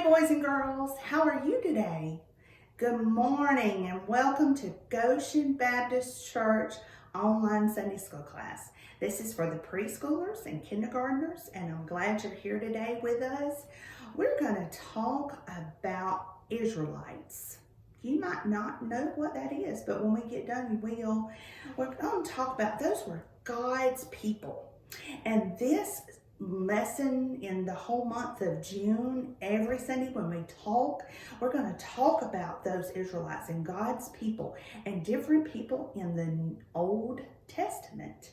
boys and girls. How are you today? Good morning and welcome to Goshen Baptist Church online Sunday school class. This is for the preschoolers and kindergartners, and I'm glad you're here today with us. We're going to talk about Israelites. You might not know what that is, but when we get done, you will. We're going to talk about those were God's people. And this lesson in the whole month of June, every Sunday when we talk, we're going to talk about those Israelites and God's people and different people in the Old Testament.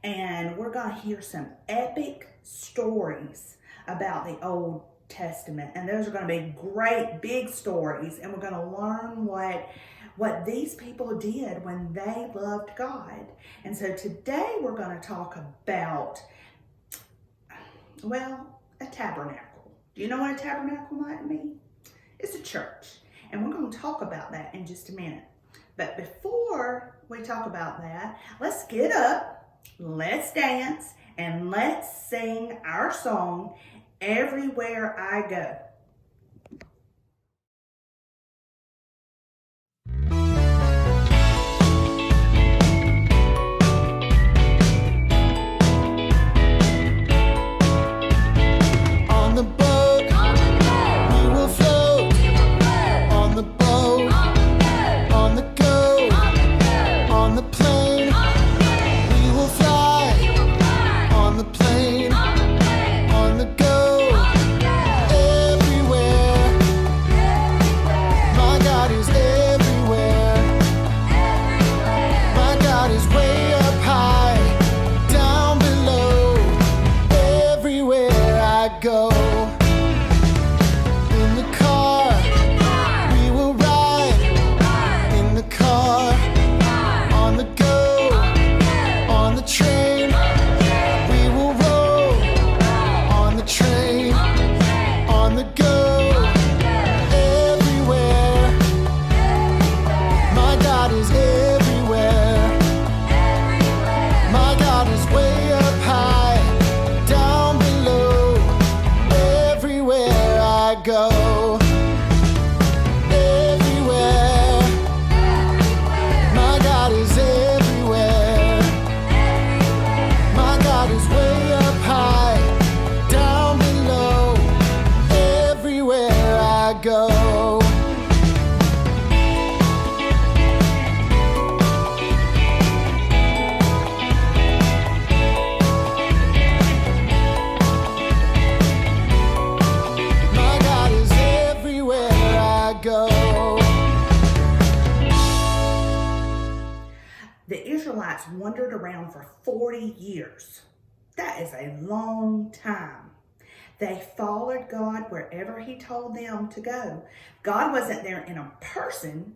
And we're going to hear some epic stories about the Old Testament. And those are going to be great big stories. And we're going to learn what these people did when they loved God. And so today we're going to talk about a tabernacle. Do you know what a tabernacle might be? It's a church. And we're going to talk about that in just a minute. But before we talk about that, let's get up, let's dance, and let's sing our song, Everywhere I Go. The Israelites wandered around for 40 years. That is a long time. They followed God wherever He told them to go. God wasn't there in a person,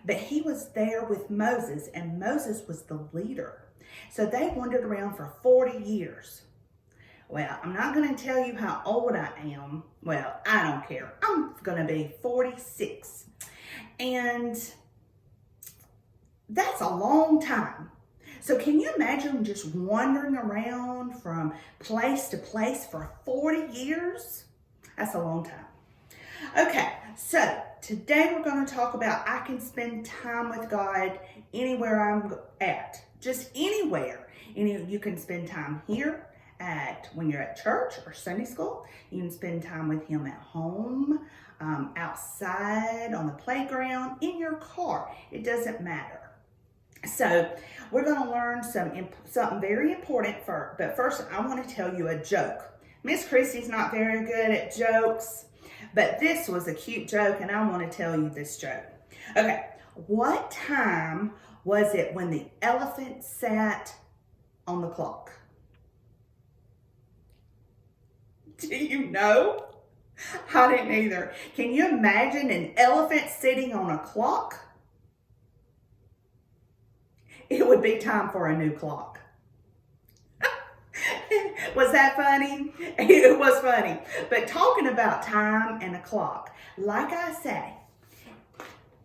but He was there with Moses, and Moses was the leader. So they wandered around for 40 years. Well, I'm not going to tell you how old I am. Well, I don't care. I'm going to be 46. And that's a long time. So can you imagine just wandering around from place to place for 40 years? That's a long time. Okay, so today we're going to talk about I can spend time with God anywhere I'm at. Just anywhere. You can spend time here when you're at church or Sunday school. You can spend time with Him at home, outside, on the playground, in your car. It doesn't matter. So we're going to learn something very important but first I want to tell you a joke. Miss Christie's not very good at jokes, but this was a cute joke and I want to tell you this joke. Okay, what time was it when the elephant sat on the clock? Do you know? I didn't either. Can you imagine an elephant sitting on a clock? It would be time for a new clock. Was that funny? It was funny. But talking about time and a clock, like I say,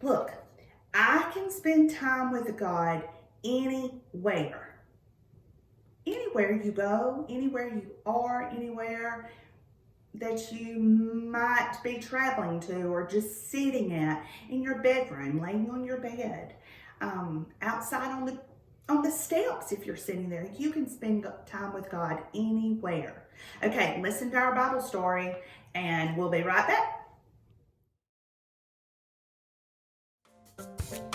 look, I can spend time with God anywhere. Anywhere you go, anywhere you are, anywhere. that you might be traveling to or just sitting at in your bedroom, laying on your bed, outside on the steps. If you're sitting there, you can spend time with God anywhere. Okay, listen to our Bible story and we'll be right back.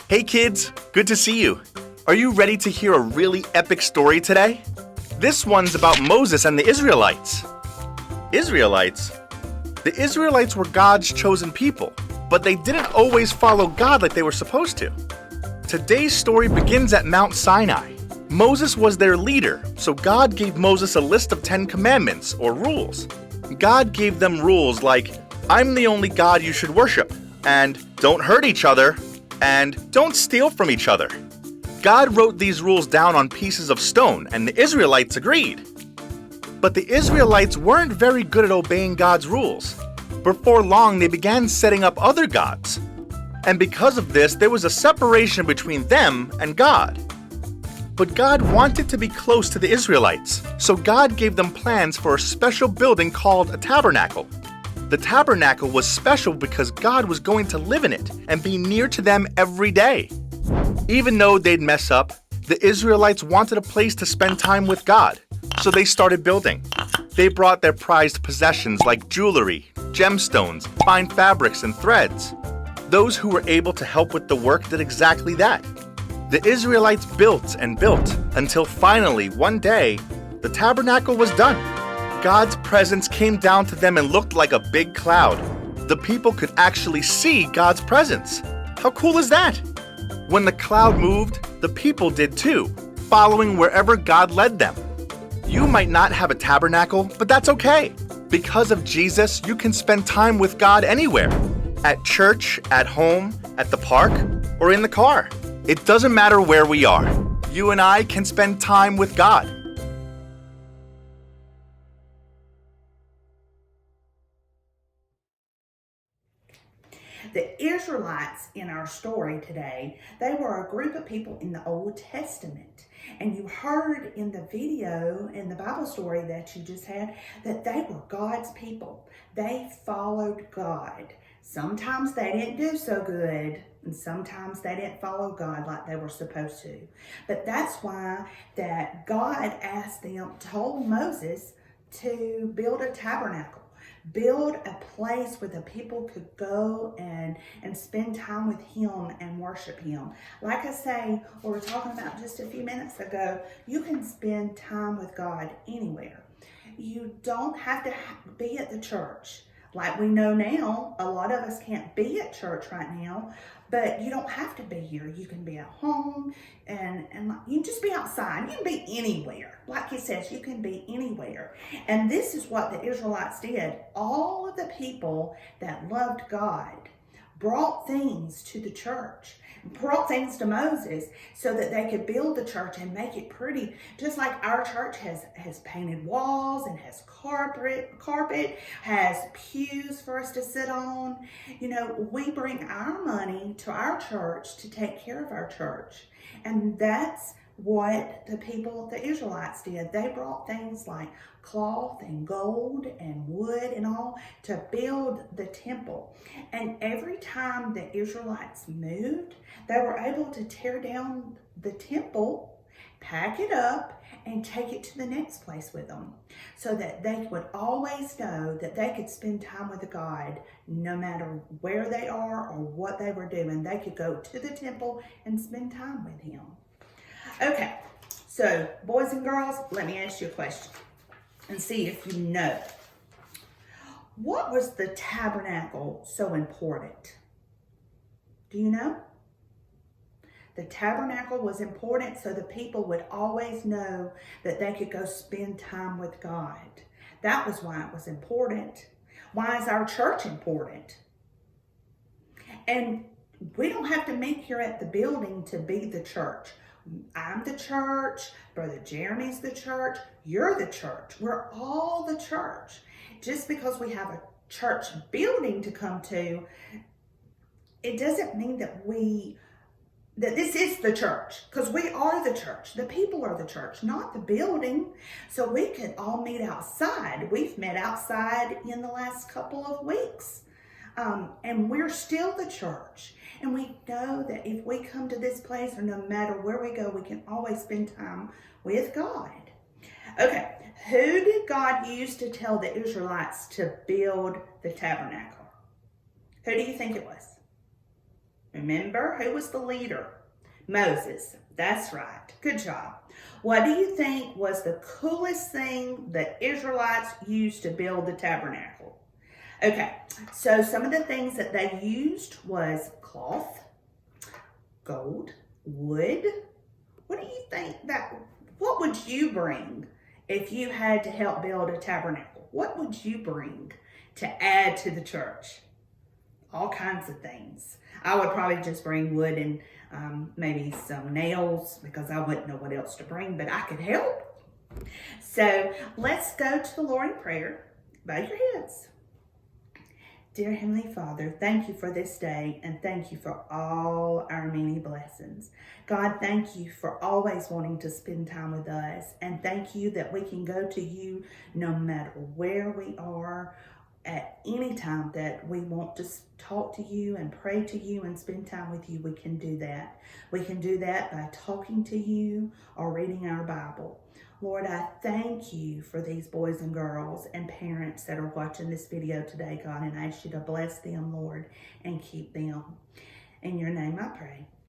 Hey kids, good to see you. Are you ready to hear a really epic story today? This one's about Moses and the Israelites. Israelites? The Israelites were God's chosen people, but they didn't always follow God like they were supposed to. Today's story begins at Mount Sinai. Moses was their leader, so God gave Moses a list of 10 commandments or rules. God gave them rules like, I'm the only God you should worship, and don't hurt each other, and don't steal from each other. God wrote these rules down on pieces of stone, and the Israelites agreed. But the Israelites weren't very good at obeying God's rules. Before long, they began setting up other gods. And because of this, there was a separation between them and God. But God wanted to be close to the Israelites, so God gave them plans for a special building called a tabernacle. The tabernacle was special because God was going to live in it and be near to them every day. Even though they'd mess up, the Israelites wanted a place to spend time with God, so they started building. They brought their prized possessions like jewelry, gemstones, fine fabrics, and threads. Those who were able to help with the work did exactly that. The Israelites built and built until finally, one day, the tabernacle was done. God's presence came down to them and looked like a big cloud. The people could actually see God's presence. How cool is that? When the cloud moved, the people did too, following wherever God led them. You might not have a tabernacle, but that's okay. Because of Jesus, you can spend time with God anywhere. At church, at home, at the park, or in the car. It doesn't matter where we are. You and I can spend time with God. The Israelites in our story today, they were a group of people in the Old Testament. And you heard in the video, in the Bible story that you just had, that they were God's people. They followed God. Sometimes they didn't do so good, and sometimes they didn't follow God like they were supposed to. But that's why that God told Moses to build a tabernacle. Build a place where the people could go and spend time with him and worship him. Like I say, we were talking about just a few minutes ago, you can spend time with God anywhere. You don't have to be at the church. Like we know now, a lot of us can't be at church right now, but you don't have to be here. You can be at home and you can just be outside. You can be anywhere. Like he says, you can be anywhere. And this is what the Israelites did. All of the people that loved God brought things to the church, brought things to Moses so that they could build the church and make it pretty. Just like our church has painted walls and has carpet, has pews for us to sit on. You know, we bring our money to our church to take care of our church. And that's what the Israelites did. They brought things like cloth and gold and wood and all to build the temple. And every time the Israelites moved, they were able to tear down the temple, pack it up, and take it to the next place with them, so that they would always know that they could spend time with God no matter where they are or what they were doing. They could go to the temple and spend time with him. Okay, so boys and girls, let me ask you a question and see if you know. What was the tabernacle so important? Do you know? The tabernacle was important so the people would always know that they could go spend time with God. That was why it was important. Why is our church important? And we don't have to meet here at the building to be the church. I'm the church, Brother Jeremy's the church, you're the church. We're all the church. Just because we have a church building to come to, it doesn't mean that we that this is the church, because we are the church. The people are the church, not the building. So we could all meet outside. We've met outside in the last couple of weeks. And we're still the church. And we know that if we come to this place, or no matter where we go, we can always spend time with God. Okay, who did God use to tell the Israelites to build the tabernacle? Who do you think it was? Remember, who was the leader? Moses. That's right. Good job. What do you think was the coolest thing the Israelites used to build the tabernacle? Okay, so some of the things that they used was cloth, gold, wood. What do you think what would you bring if you had to help build a tabernacle? What would you bring to add to the church? All kinds of things. I would probably just bring wood and maybe some nails, because I wouldn't know what else to bring, but I could help. So let's go to the Lord in prayer. Bow your heads. Dear Heavenly Father, thank you for this day, and thank you for all our many blessings. God, thank you for always wanting to spend time with us, and thank you that we can go to you no matter where we are, at any time that we want to talk to you and pray to you and spend time with you. We can do that. We can do that by talking to you or reading our Bible. Lord, I thank you for these boys and girls and parents that are watching this video today, God, and I ask you to bless them, Lord, and keep them. In your name I pray.